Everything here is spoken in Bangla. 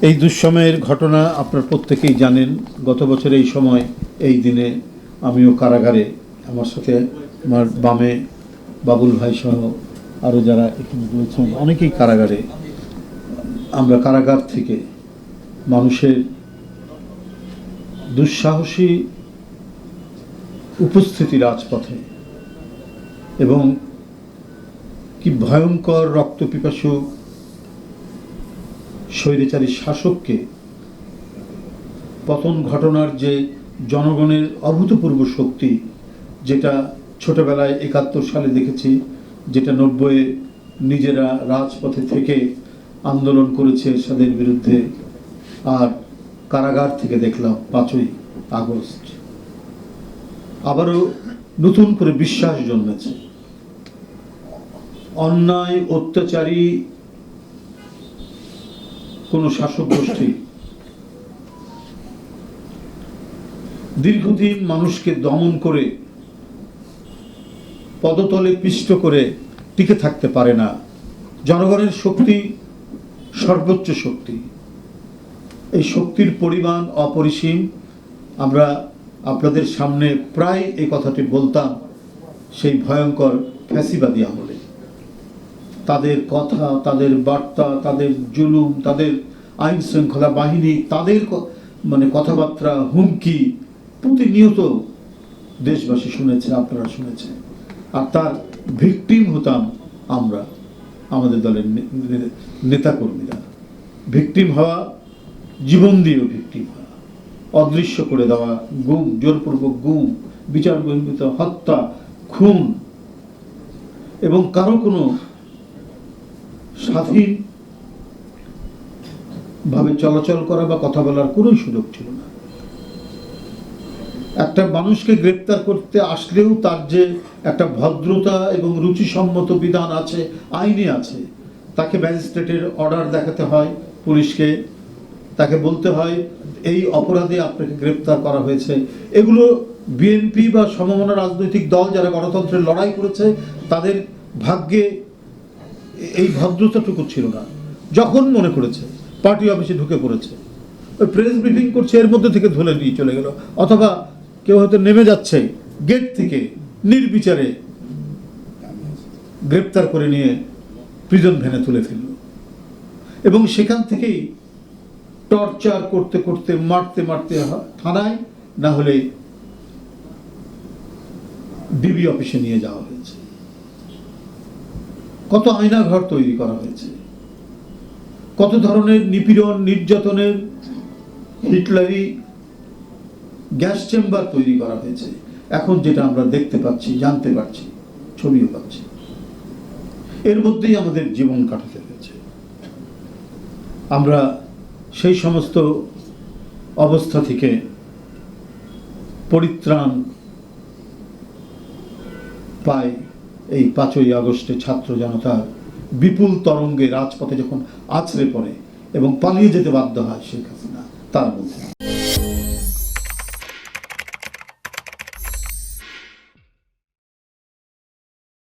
এই দুঃসময়ের ঘটনা আপনারা প্রত্যেকেই জানেন। গত বছর এই সময় এই দিনে আমিও কারাগারে, আমার সাথে আমার বামে বাবুল ভাই সহ আরও যারা এখানে রয়েছেন অনেকেই কারাগারে। আমরা কারাগার থেকে মানুষের দুঃসাহসী উপস্থিতি রাজপথে এবং কি ভয়ঙ্কর রক্তপিপাসু স্বৈরাচারী শাসককে পতন ঘটনার যে জনগণের অভূতপূর্ব শক্তি, যেটা ছোটবেলায় ৭১ সালে দেখেছি, যেটা ৯০-এ নিজেরা রাজপথে থেকে আন্দোলন করেছে এরশাদের বিরুদ্ধে, আর কারাগার থেকে দেখলাম ৫ই আগস্ট। আবারও নতুন করে বিশ্বাস জন্মেছে। অন্যায় অত্যাচারী কোন শাসক গোষ্ঠী দীর্ঘদিন মানুষকে দমন করে পদতলে পিষ্ট করে টিকে থাকতে পারে না। জনগণের শক্তি সর্বোচ্চ শক্তি, এই শক্তির পরিমাণ অপরিসীম। আমরা আপনাদের সামনে প্রায় এই কথাটি বলতাম সেই ভয়ঙ্কর ফ্যাসিবাদী আমলে। তাদের কথা, তাদের বার্তা, তাদের জুলুম, তাদের আইন শৃঙ্খলা বাহিনী, তাদের কথাবার্তা, হুমকি প্রতিনিয়ত দেশবাসী শুনেছে, আপনারা শুনেছেন। আর তার ভিকটিম হতাম আমরা, আমাদের দলের নেতাকর্মীরা। ভিকটিম হওয়া, জীবন দিয়েও ভিকটিম হওয়া, অদৃশ্য করে দেওয়া, গুম, জোরপূর্বক গুম, বিচার বহির্ভূত হত্যা, খুন, এবং কারো কোনো স্বাধীন ভাবে চলাচল করা বা কথা বলার কোনো সুযোগ ছিল না। একটা মানুষকে গ্রেপ্তার করতে আসলেও তার যে একটা ভদ্রতা এবং রুচিসম্মত বিধান আছে, আইনে আছে, তাকে ম্যাজিস্ট্রেটের অর্ডার দেখাতে হয় পুলিশকে, তাকে বলতে হয় এই অপরাধে আপনাকে গ্রেপ্তার করা হয়েছে। এগুলো বিএনপি বা সমমনা রাজনৈতিক দল যারা গণতন্ত্রের লড়াই করেছে তাদের ভাগ্যে এই ভদ্রতাটুকু ছিল না। যখন মনে করেছে পার্টি অফিসে ঢুকে পড়েছে, ওই প্রেস ব্রিফিং করছে, এর মধ্যে থেকে ধরে নিয়ে চলে গেল, অথবা কেউ হয়তো নেমে যাচ্ছে গেট থেকে, নির্বিচারে গ্রেপ্তার করে নিয়ে প্রিজন ভ্যানে তুলে ফেলল, এবং সেখান থেকেই টর্চার করতে করতে, মারতে মারতে থানায়, না হলে ডিবি অফিসে নিয়ে যাওয়া হয়েছে। কত আয়নাঘর তৈরি করা হয়েছে, কত ধরনের নিপীড়ন, নির্যাতনের, হিটলারি গ্যাস চেম্বার তৈরি করা হয়েছে। এখন যেটা আমরা দেখতে পাচ্ছি, জানতে পারছি, ছবিও পাচ্ছি, এর মধ্যেই আমাদের জীবন কাটাতে হয়েছে। আমরা সেই সমস্ত অবস্থা থেকে পরিত্রাণ পাই এই ৫ই আগস্টে ছাত্র জনতার বিপুল তরঙ্গে রাজপথে যখন আছড়ে পড়ে এবং পালিয়ে যেতে বাধ্য হয় শেখ হাসিনা তার মধ্যে।